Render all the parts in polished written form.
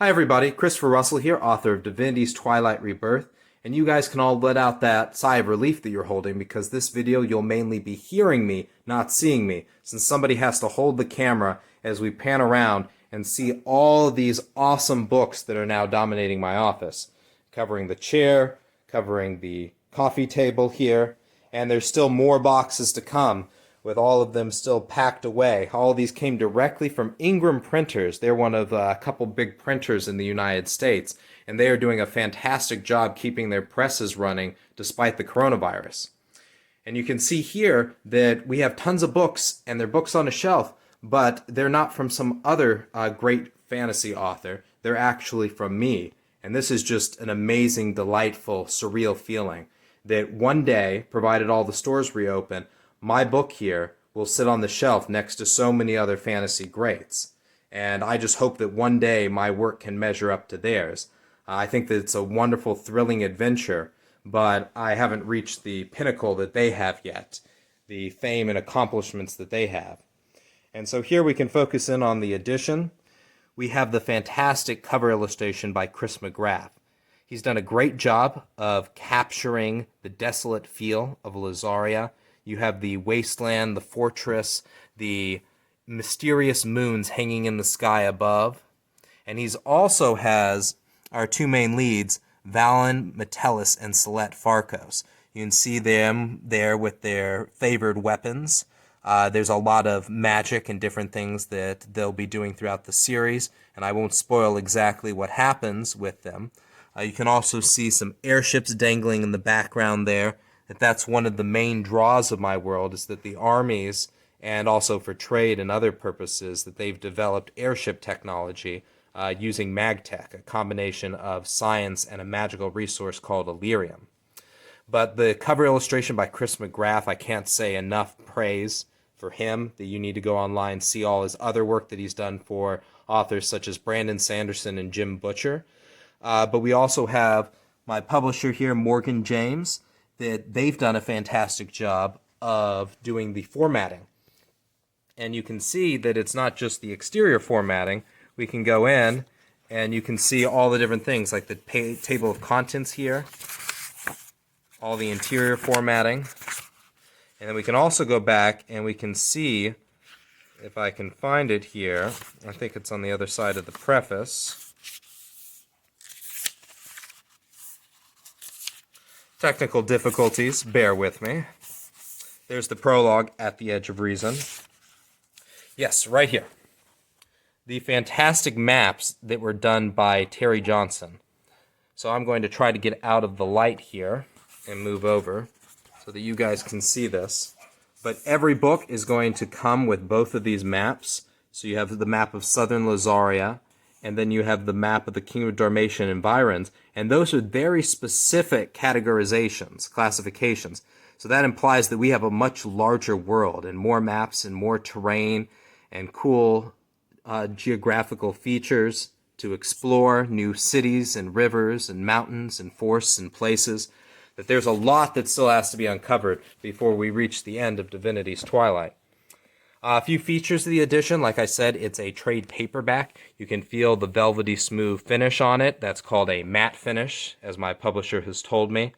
Hi everybody, Christopher Russell here, author of Divinity's Twilight, Rebirth, and you guys can all let out that sigh of relief that you're holding because this video you'll mainly be hearing me, not seeing me, since somebody has to hold the camera as we pan around and see all of these awesome books that are now dominating my office, covering the chair, covering the coffee table here, and there's still more boxes to come, with all of them still packed away. All of these came directly from Ingram Printers. They're one of a couple big printers in the United States, and they are doing a fantastic job keeping their presses running despite the coronavirus. And you can see here that we have tons of books, and they're books on a shelf, but they're not from some other great fantasy author. They're actually from me. And this is just an amazing, delightful, surreal feeling that one day, provided all the stores reopen, my book here will sit on the shelf next to so many other fantasy greats. And I just hope that one day my work can measure up to theirs. I think that it's a wonderful, thrilling adventure, but I haven't reached the pinnacle that they have yet, the fame and accomplishments that they have. And so here we can focus in on the edition. We have the fantastic cover illustration by Chris McGrath. He's done a great job of capturing the desolate feel of Lozaria. You have the wasteland, the fortress, the mysterious moons hanging in the sky above. And he also has our two main leads, Valen, Metellus, and Celeste Farkos. You can see them there with their favored weapons. There's a lot of magic and different things that they'll be doing throughout the series, and I won't spoil exactly what happens with them. You can also see some airships dangling in the background there. That's one of the main draws of my world, is that the armies, and also for trade and other purposes, that they've developed airship technology using magtech, a combination of science and a magical resource called Illyrium. But the cover illustration by Chris McGrath, I can't say enough praise for him, that you need to go online and see all his other work that he's done for authors such as Brandon Sanderson and Jim Butcher. But we also have my publisher here, Morgan James, that they've done a fantastic job of doing the formatting. And you can see that it's not just the exterior formatting. We can go in and you can see all the different things, like the table of contents here, all the interior formatting. And then we can also go back and we can see, if I can find it here, I think it's on the other side of the preface. Technical difficulties, bear with me. There's the prologue, At the Edge of Reason. Yes, right here. The fantastic maps that were done by Terry Johnson. So I'm going to try to get out of the light here and move over so that you guys can see this. But every book is going to come with both of these maps. So you have the map of Southern Lozaria, and then you have the map of the Kingdom of Dalmatian environs, and those are very specific categorizations, classifications. So that implies that we have a much larger world, and more maps, and more terrain, and cool geographical features to explore, new cities, and rivers, and mountains, and forests, and places. That there's a lot that still has to be uncovered before we reach the end of Divinity's Twilight. A few features of the edition, like I said, it's a trade paperback. You can feel the velvety smooth finish on it. That's called a matte finish, as my publisher has told me.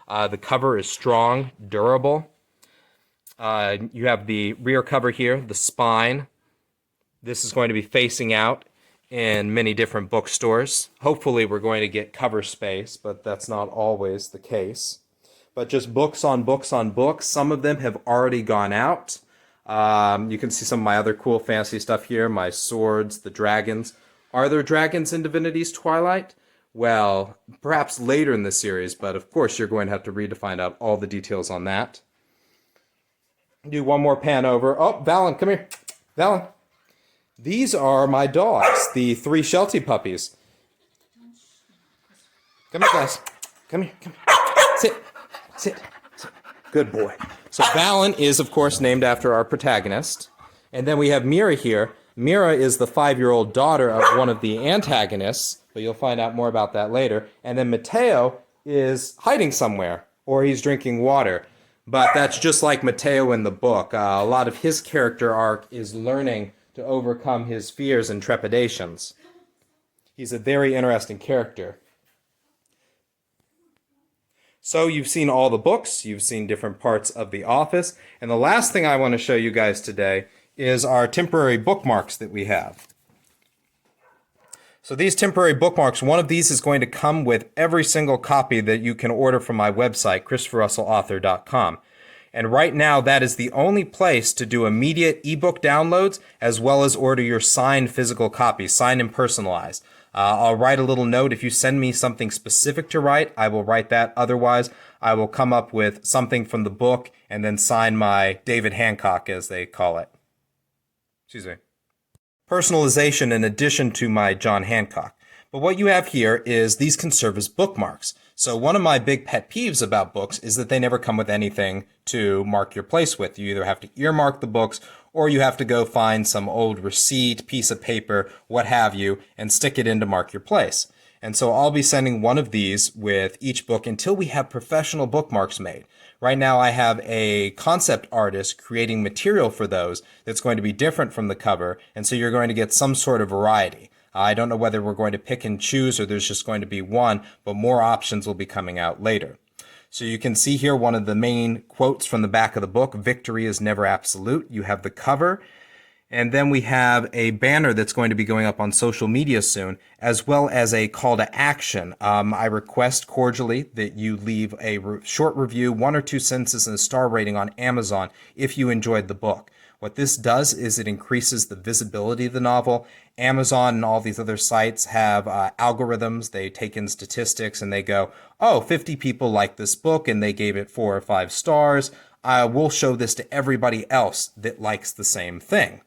The cover is strong, durable. You have the rear cover here, the spine. This is going to be facing out in many different bookstores. Hopefully we're going to get cover space, but that's not always the case. But just books on books on books. Some of them have already gone out. You can see some of my other cool fantasy stuff here, my swords, the dragons. Are there dragons in Divinity's Twilight? Well, perhaps later in the series, but of course you're going to have to read to find out all the details on that. Do one more pan over. Oh, Valen, come here. Valen. These are my dogs, the 3 Sheltie puppies. Come here, guys. Come here, come here. Sit, sit, sit. Good boy. So Valen is, of course, named after our protagonist. And then we have Mira here. Mira is the 5-year-old daughter of one of the antagonists, but you'll find out more about that later. And then Matteo is hiding somewhere, or he's drinking water. But that's just like Matteo in the book. A lot of his character arc is learning to overcome his fears and trepidations. He's a very interesting character. So you've seen all the books, you've seen different parts of the office, and the last thing I want to show you guys today is our temporary bookmarks that we have. So these temporary bookmarks, one of these is going to come with every single copy that you can order from my website, ChristopherRussellAuthor.com. And right now, that is the only place to do immediate ebook downloads, as well as order your signed physical copies, signed and personalized. I'll write a little note. If you send me something specific to write, I will write that. Otherwise, I will come up with something from the book and then sign my David Hancock, as they call it. Excuse me. Personalization in addition to my John Hancock. But what you have here is these can serve as bookmarks. So one of my big pet peeves about books is that they never come with anything to mark your place with. You either have to earmark the books or you have to go find some old receipt, piece of paper, what have you, and stick it in to mark your place. And so I'll be sending one of these with each book until we have professional bookmarks made. Right now I have a concept artist creating material for those that's going to be different from the cover, and so you're going to get some sort of variety. I don't know whether we're going to pick and choose or there's just going to be one, but more options will be coming out later. So you can see here one of the main quotes from the back of the book, "Victory is never absolute." You have the cover, and then we have a banner that's going to be going up on social media soon, as well as a call to action. I request cordially that you leave a short review, 1 or 2 sentences and a star rating on Amazon if you enjoyed the book. What this does is it increases the visibility of the novel. Amazon and all these other sites have algorithms. They take in statistics and they go, oh, 50 people like this book and they gave it 4 or 5 stars. We'll show this to everybody else that likes the same thing.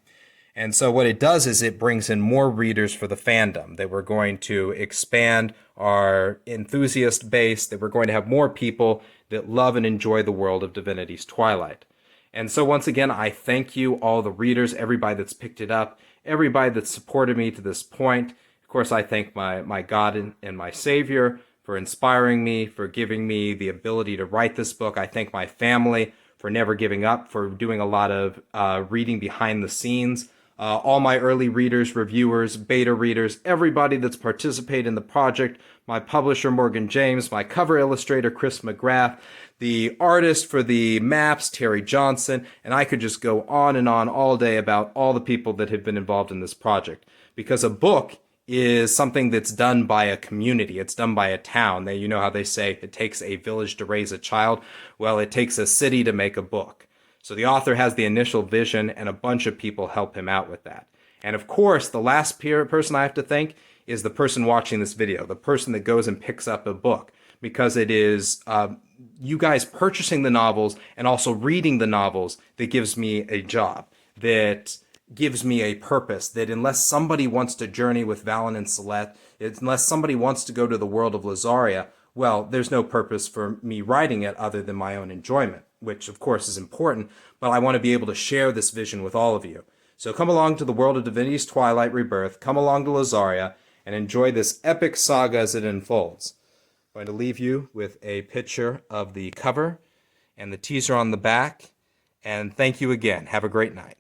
And so what it does is it brings in more readers for the fandom, that we're going to expand our enthusiast base, that we're going to have more people that love and enjoy the world of Divinity's Twilight. And so once again, I thank you, all the readers, everybody that's picked it up, everybody that's supported me to this point. Of course, I thank my God and my Savior for inspiring me, for giving me the ability to write this book. I thank my family for never giving up, for doing a lot of reading behind the scenes. All my early readers, reviewers, beta readers, everybody that's participated in the project, my publisher, Morgan James, my cover illustrator, Chris McGrath, the artist for the maps, Terry Johnson, and I could just go on and on all day about all the people that have been involved in this project. Because a book is something that's done by a community. It's done by a town. You know how they say it takes a village to raise a child? Well, it takes a city to make a book. So the author has the initial vision, and a bunch of people help him out with that. And of course, the last person I have to thank is the person watching this video, the person that goes and picks up a book, because it is you guys purchasing the novels and also reading the novels that gives me a job, that gives me a purpose, that unless somebody wants to journey with Valen and Celeste, unless somebody wants to go to the world of Lozaria, well, there's no purpose for me writing it other than my own enjoyment, which of course is important, but I want to be able to share this vision with all of you. So come along to the world of Divinity's Twilight Rebirth, come along to Lozaria, and enjoy this epic saga as it unfolds. I'm going to leave you with a picture of the cover and the teaser on the back, and thank you again. Have a great night.